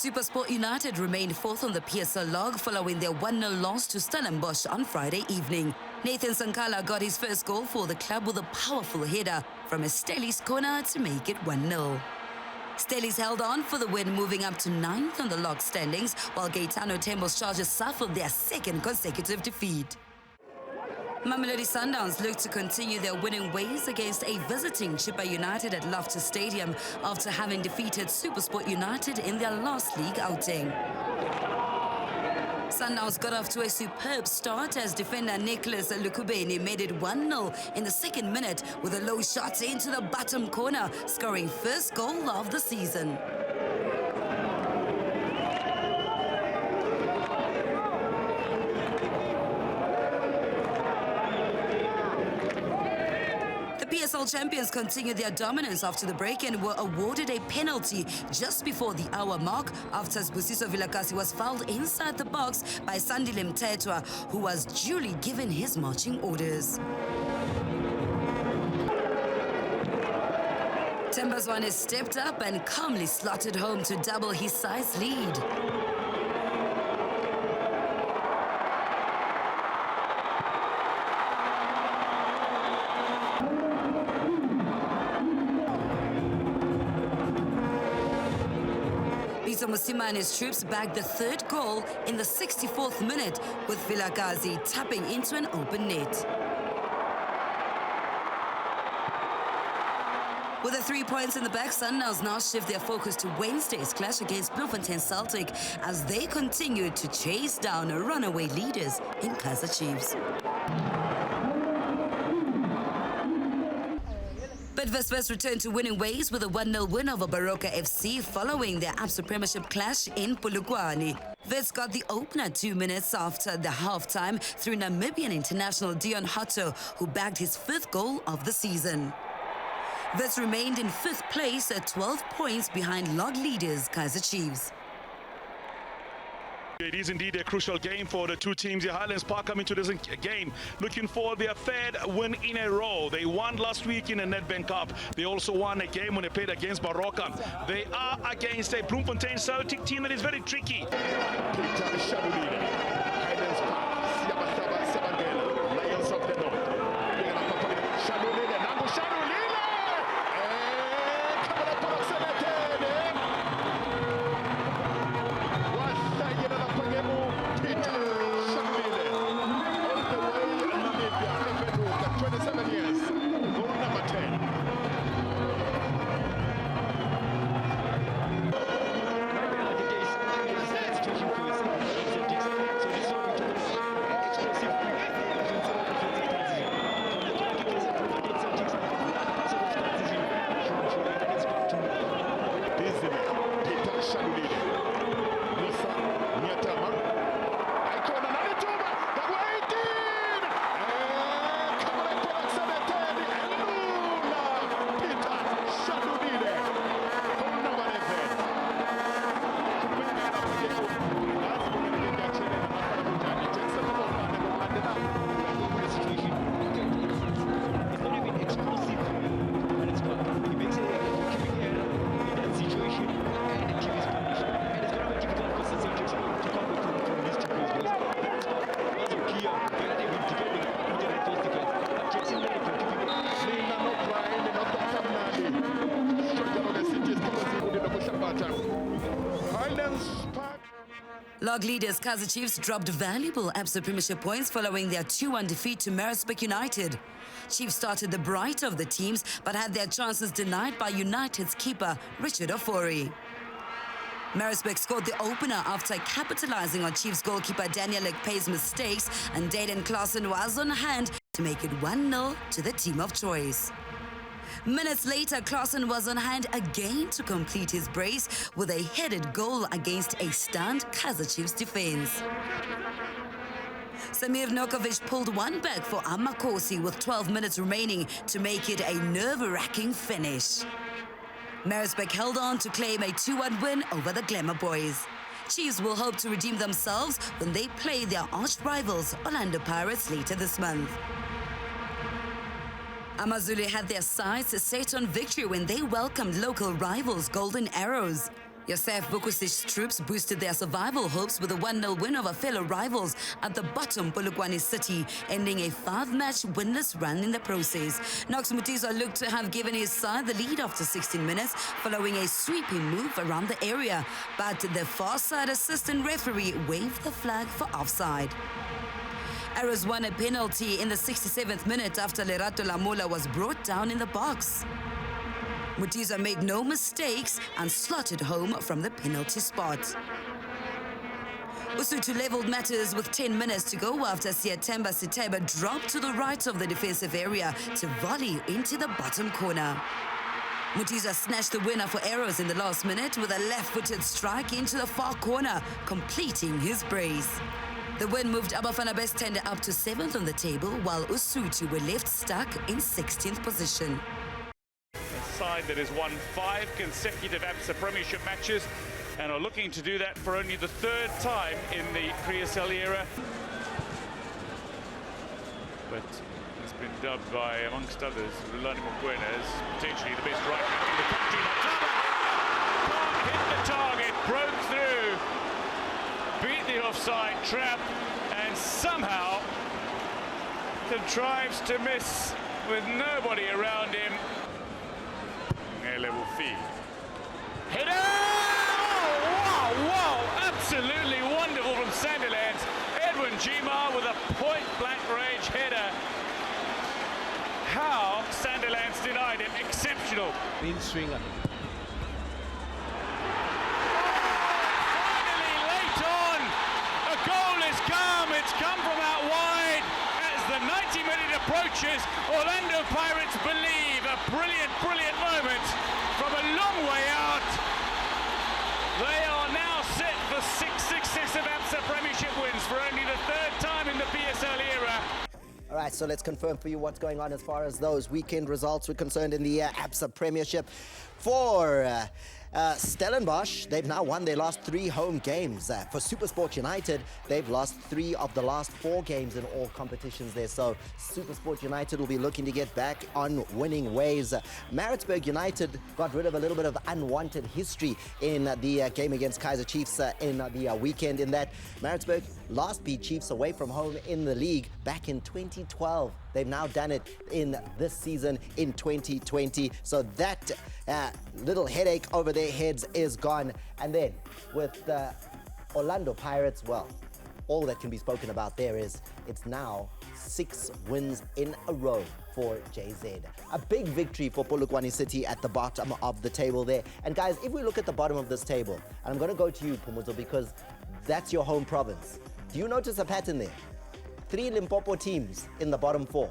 SuperSport United remained fourth on the PSL log following their 1-0 loss to Stellenbosch on Friday evening. Nathan Sankala got his first goal for the club with a powerful header from Esteli's corner to make it 1-0. Stellies held on for the win, moving up to 9th on the log standings, while Gaetano Tembo's Chargers suffered their second consecutive defeat. Mamelodi Sundowns look to continue their winning ways against a visiting Chippa United at Loftus Stadium after having defeated SuperSport United in their last league outing. Sundowns got off to a superb start as defender Nicholas Lukubeni made it 1-0 in the second minute with a low shot into the bottom corner, scoring first goal of the season. The PSL champions continued their dominance after the break and were awarded a penalty just before the hour mark after Sbusiso Vilakasi was fouled inside the box by Sandile Mthethwa, who was duly given his marching orders. Tembazwane stepped up and calmly slotted home to double his size lead. Musima and his troops bagged the third goal in the 64th minute, with Vilakazi tapping into an open net. With the 3 points in the back, Sundowns now shift their focus to Wednesday's clash against Bloemfontein Celtic as they continue to chase down runaway leaders in Kaizer Chiefs. West returned to winning ways with a 1-0 win over Baroka FC following their Absa Premiership clash in Polokwane. Wits got the opener 2 minutes after the halftime through Namibian international Dion Hotto, who bagged his 5th goal of the season. Wits remained in 5th place at 12 points behind log leaders Kaizer Chiefs. It is indeed a crucial game for the two teams. The Highlands Park coming to this game looking for their 3rd win in a row. They won last week in the Nedbank Cup. They also won a game when they played against Baroka. They are against a Bloemfontein Celtic team that is very tricky. Log leaders Kaizer Chiefs dropped valuable Absa Premiership points following their 2-1 defeat to Maritzburg United. Chiefs started the brighter of the teams but had their chances denied by United's keeper Richard Ofori. Maritzburg scored the opener after capitalizing on Chiefs goalkeeper Daniel Ekpe's mistakes, and Dayden Klaassen was on hand to make it 1-0 to the team of choice. Minutes later, Klaassen was on hand again to complete his brace with a headed goal against a stunned Kaizer Chiefs defense. Samir Nokovic pulled one back for Amakosi with 12 minutes remaining to make it a nerve-wracking finish. Maritzburg held on to claim a 2-1 win over the Glamour Boys. Chiefs will hope to redeem themselves when they play their arch-rivals Orlando Pirates later this month. Amazulu had their sights set on victory when they welcomed local rivals Golden Arrows. Yosef Vukusic's troops boosted their survival hopes with a 1-0 win over fellow rivals at the bottom Polokwane City, ending a 5-match winless run in the process. Knox Mutiso looked to have given his side the lead after 16 minutes, following a sweeping move around the area, but the far side assistant referee waved the flag for offside. Arrows won a penalty in the 67th minute after Lerato Lamola was brought down in the box. Mutiso made no mistakes and slotted home from the penalty spot. Usutu leveled matters with 10 minutes to go after Siatemba Siteba dropped to the right of the defensive area to volley into the bottom corner. Mutiso snatched the winner for Arrows in the last minute with a left-footed strike into the far corner, completing his brace. The win moved Abafana Best Tender up to 7th on the table, while Usutu were left stuck in 16th position. Side that has won 5 consecutive ABSA Premiership matches and are looking to do that for only the 3rd time in the Kriasel era. But it's been dubbed by, amongst others, Rulani Mokwena as potentially the best right back in the country. Can't hit the target, broke through, beat the offside trap, and somehow contrives to miss with nobody around him. Level feed. Header! Oh, wow, absolutely wonderful from Sandilands. Edwin Gmar with a point-blank range header. How Sandilands denied him. Exceptional. In swinger. Finally, late on, a goal has come. It's come from out wide. As the 90-minute approaches, Orlando Pirates believe a brilliant, brilliant moment. From a long way out, they are now set for 6 successive ABSA Premiership wins for only the 3rd time in the PSL era. All right, so let's confirm for you what's going on as far as those weekend results were concerned in the ABSA Premiership. For Stellenbosch, they've now won their last 3 home games. For SuperSport United, they've lost 3 of the last 4 games in all competitions there. So SuperSport United will be looking to get back on winning ways. Maritzburg United got rid of a little bit of unwanted history in the game against Kaizer Chiefs in the weekend, in that Maritzburg last beat Chiefs away from home in the league back in 2012. They've now done it in this season in 2020. So that little headache over their heads is gone. And then with the Orlando Pirates, well, all that can be spoken about there is it's now 6 wins in a row for JZ. A big victory for Polokwane City at the bottom of the table there. And guys, if we look at the bottom of this table, and I'm going to go to you, Pumuzo, because that's your home province. Do you notice a pattern there? 3 Limpopo teams in the bottom 4.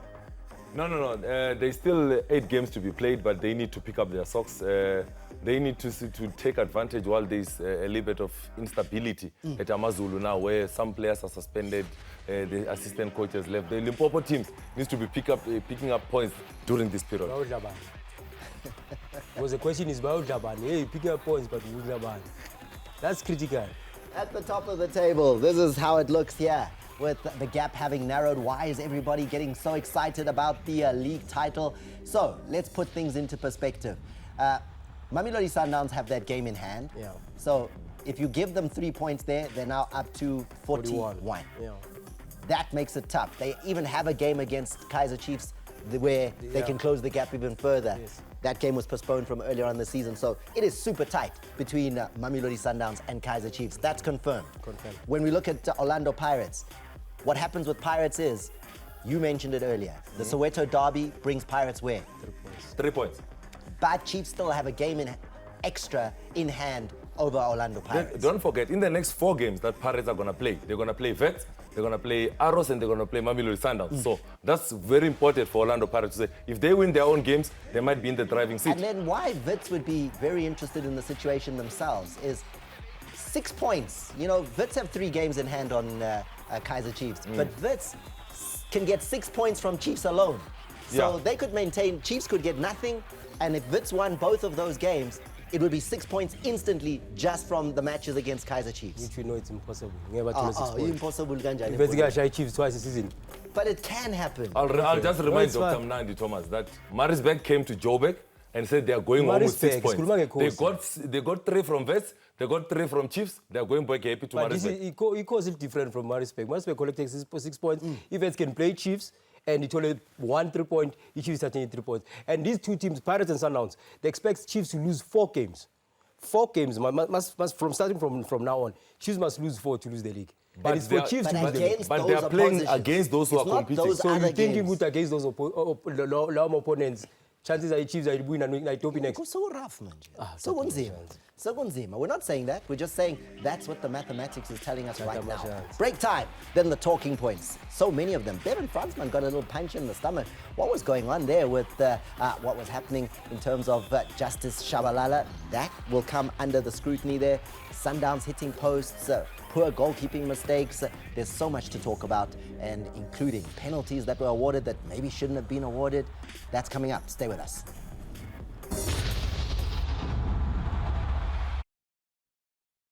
No. There's still 8 games to be played, but they need to pick up their socks. They need to take advantage while there's a little bit of instability at Amazulu now, where some players are suspended, the assistant coaches left. The Limpopo teams needs to be picking up points during this period. Because the question is about Japan. Hey, picking up points, but Japan. That's critical. At the top of the table, this is how it looks here, with the gap having narrowed. Why is everybody getting so excited about the league title? So let's put things into perspective. Mamelodi Sundowns have that game in hand. Yeah. So if you give them 3 points there, they're now up to 41. Yeah. That makes it tough. They even have a game against Kaizer Chiefs where they can close the gap even further. Yes. That game was postponed from earlier on in the season, so it is super tight between Mamelodi Sundowns and Kaizer Chiefs. That's confirmed. Confirmed. When we look at Orlando Pirates, what happens with Pirates is, you mentioned it earlier, the Soweto Derby brings Pirates where? 3 points. 3 points. But Chiefs still have a game extra in hand over Orlando Pirates. Don't forget, in the next 4 games that Pirates are going to play, they're going to play Vets, they're going to play Arrows, and they're going to play Mamelodi Sundowns. So that's very important for Orlando Pirates to say, if they win their own games, they might be in the driving seat. And then why Wits would be very interested in the situation themselves is 6 points. You know, Wits have 3 games in hand on Kaizer Chiefs, but Wits can get 6 points from Chiefs alone. So they could maintain, Chiefs could get nothing, and if Wits won both of those games, it would be 6 points instantly just from the matches against Kaizer Chiefs. Which we know it's impossible. Never to 6 points. Impossible, Ganja. Investigate Chiefs twice a season. But it can happen. I'll just remind it's Dr. fine. Mnandi Thomas that Maritzburg came to Joburg and said they are going home with 6 Maritzburg, points. They got 3 from Wits, they got 3 from Chiefs, they are going back happy to But this Maritzburg. he calls it different from Maritzburg. Maritzburg collected 6 points. If Wits can play Chiefs, and it only 1 3-point, each is starting 3 points. And these two teams, Pirates and Sundowns, they expect Chiefs to lose 4 games. 4 games, from starting from now on, Chiefs must lose 4 to lose the league. But And it's for Chiefs to lose the league. against But those they are playing oppositions. against those who It's are not competing. those So other you're thinking games. good against those long opponents. Chances are Chiefs are winning and Itopi next. So rough, man. So unzima. So unzima. We're not saying that. We're just saying that's what the mathematics is telling us right now. Break time. Then the talking points. So many of them. Bevan Fransman got a little punch in the stomach. What was going on there with what was happening in terms of Justice Shabalala? That will come under the scrutiny there. Sundowns hitting posts, poor goalkeeping mistakes. There's so much to talk about, and including penalties that were awarded that maybe shouldn't have been awarded. That's coming up. Stay with us.